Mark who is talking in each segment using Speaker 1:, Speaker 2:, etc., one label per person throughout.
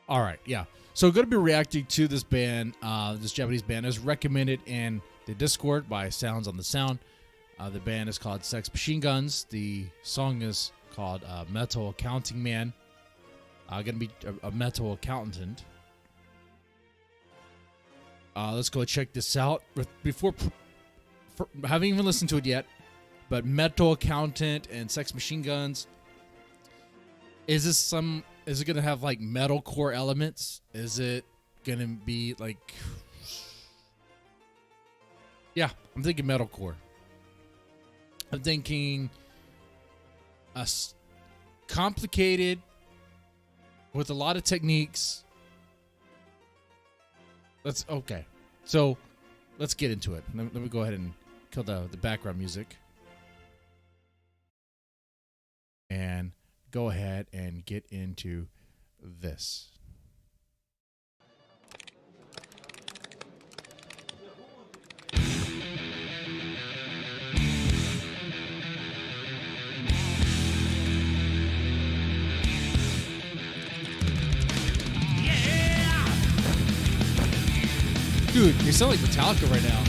Speaker 1: All right, yeah. So going to be reacting to this band, this Japanese band, as recommended in the Discord by Sounds on the Sound. The band is called Sex Machineguns. The song is called Metal Accounting Man. Going to be a metal accountant. Let's go check this out. Before I haven't even listened to it yet, but Metal Accountant and Sex Machineguns. Is it gonna have like metalcore elements? Is it gonna be like? Yeah, I'm thinking metalcore. I'm thinking complicated with a lot of techniques. So let's get into it. Let me go ahead and kill the background music. And go ahead and get into this. Dude, you sound like Metallica right now.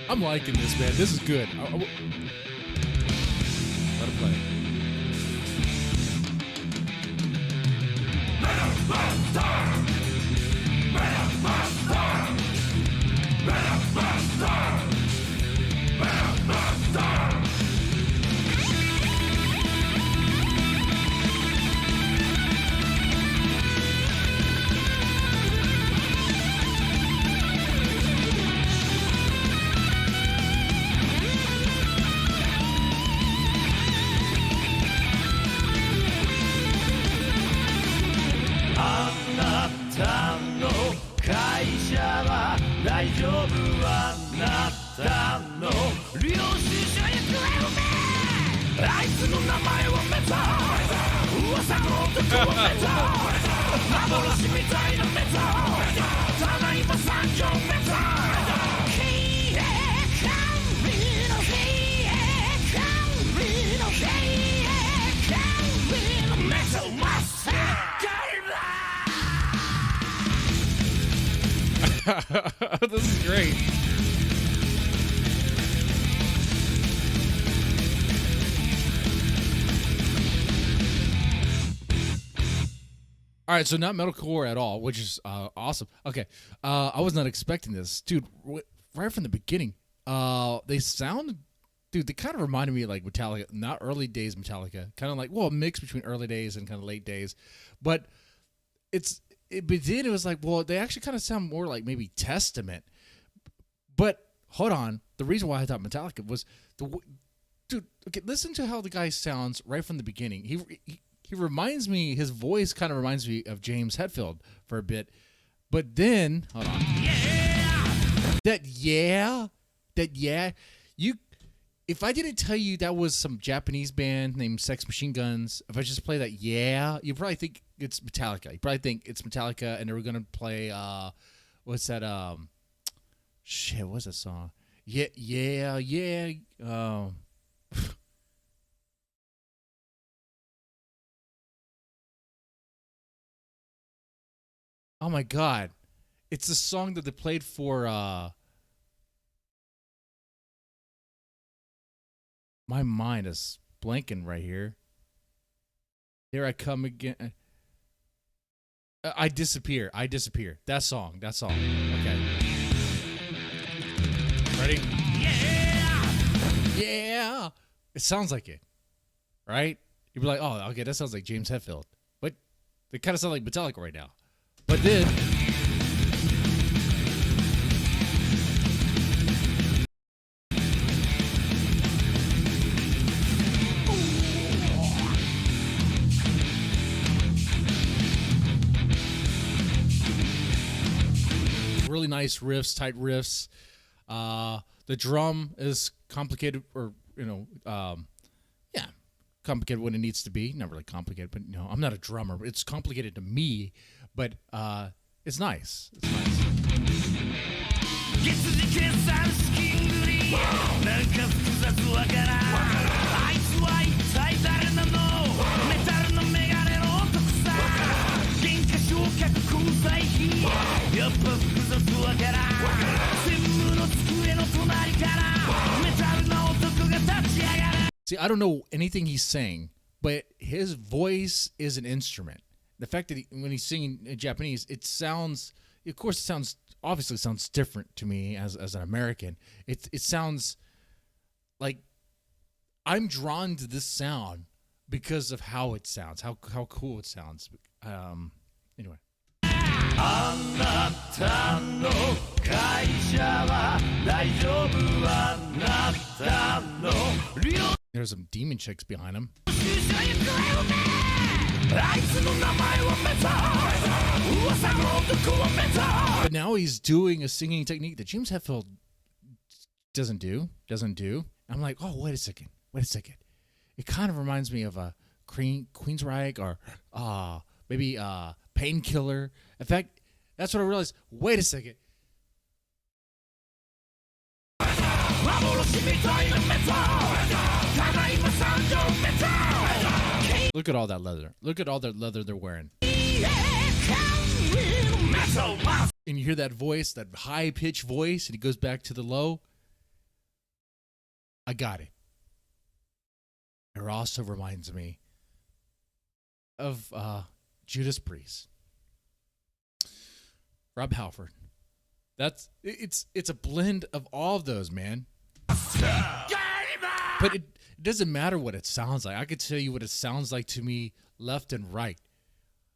Speaker 1: I'm liking this, man. This is good. Let it play. This is great. All right, so not metalcore at all, which is awesome. Okay, I was not expecting this, dude. Right from the beginning, they sounded, dude. They kind of reminded me of like Metallica, not early days Metallica, kind of like a mix between early days and kind of late days, but but then it was like, well, they actually kind of sound more like maybe Testament. But hold on, the reason why I thought Metallica was dude, okay, listen to how the guy sounds right from the beginning. He reminds me, his voice kind of reminds me of James Hetfield for a bit. But then, hold on. If I didn't tell you that was some Japanese band named Sex Machineguns, if I just play that, you probably think it's Metallica. You probably think it's Metallica, and they were gonna play what's that? What's that song? Yeah. Oh my God, it's the song that they played for. My mind is blanking right here. Here I come again. I disappear. That song. Okay. Ready? Yeah. It sounds like it, right? You'd be like, oh, okay, that sounds like James Hetfield. But they kind of sound like Metallica right now. But then, really nice riffs, tight riffs. The drum is complicated, or complicated when it needs to be. Not really complicated, but I'm not a drummer. It's complicated to me, but it's nice. It's nice. See, I don't know anything he's saying, but his voice is an instrument. The fact that when he's singing in Japanese, it sounds, of course, obviously sounds different to me as an American. It sounds like I'm drawn to this sound because of how it sounds, how cool it sounds. Anyway. There's some demon chicks behind him. But now he's doing a singing technique that James Hetfield doesn't do. I'm like, oh, wait a second. It kind of reminds me of a Queensryche or maybe Painkiller. In fact, that's what I realized. Wait a second. Look at all that leather. Look at all that leather they're wearing. And you hear that voice, that high-pitched voice, and he goes back to the low. I got it. It also reminds me of Judas Priest. Rob Halford. It's a blend of all of those, man. But it doesn't matter what it sounds like. I could tell you what it sounds like to me left and right.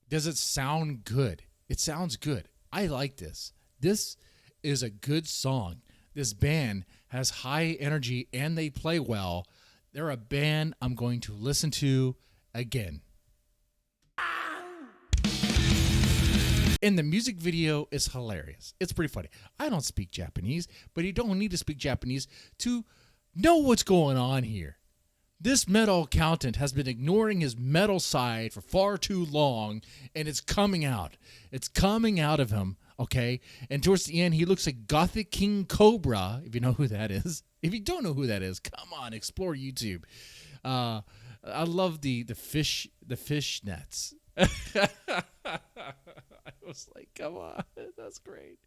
Speaker 1: Does it sound good? It sounds good. I like this. This is a good song. This band has high energy and they play well. They're a band I'm going to listen to again. And the music video is hilarious. It's pretty funny. I don't speak Japanese, but you don't need to speak Japanese to know what's going on here. This metal accountant has been ignoring his metal side for far too long, and it's coming out. It's coming out of him, okay? And towards the end, he looks like Gothic King Cobra, if you know who that is. If you don't know who that is, come on, explore YouTube. I love the fish nets. I was like, come on, that's great.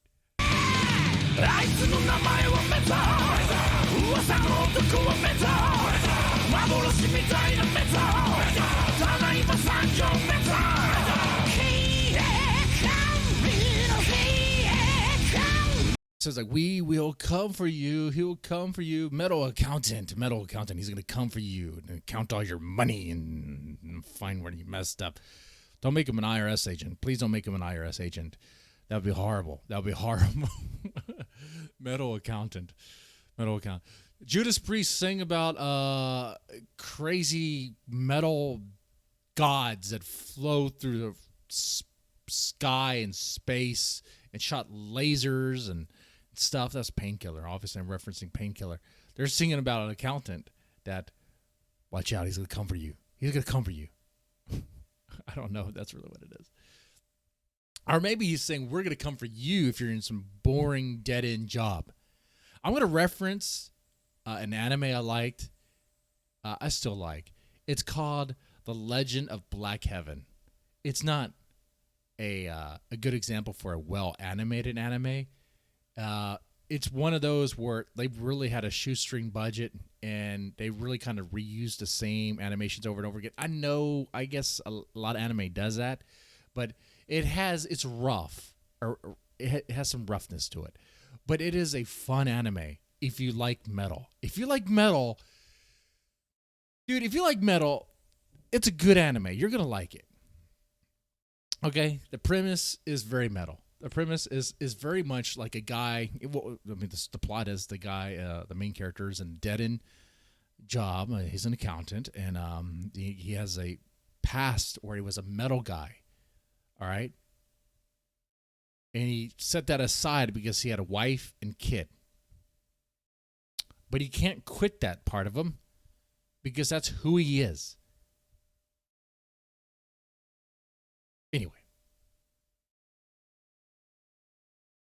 Speaker 1: So it's like, we will come for you. He will come for you. Metal accountant. He's going to come for you and count all your money and find where you messed up. Don't make him an IRS agent. Please don't make him an IRS agent. That would be horrible. Metal accountant. Judas Priest sing about crazy metal gods that flow through the sky and space and shot lasers and stuff. That's Painkiller. Obviously, I'm referencing Painkiller. They're singing about an accountant that, watch out, he's going to come for you. He's going to come for you. I don't know if that's really what it is. Or maybe he's saying, we're going to come for you if you're in some boring, dead-end job. I'm going to reference an anime I liked. I still like. It's called The Legend of Black Heaven. It's not a good example for a well-animated anime. It's one of those where they really had a shoestring budget and they really kind of reused the same animations over and over again. I guess a lot of anime does that, but it's rough, or it has some roughness to it. But it is a fun anime if you like metal. If you like metal, dude, it's a good anime. You're going to like it. Okay? The premise is very metal. The premise is very much like a guy. The plot is the guy, the main character, is in a dead-end job. He's an accountant, and he has a past where he was a metal guy. All right? And he set that aside because he had a wife and kid. But he can't quit that part of him because that's who he is. Anyway.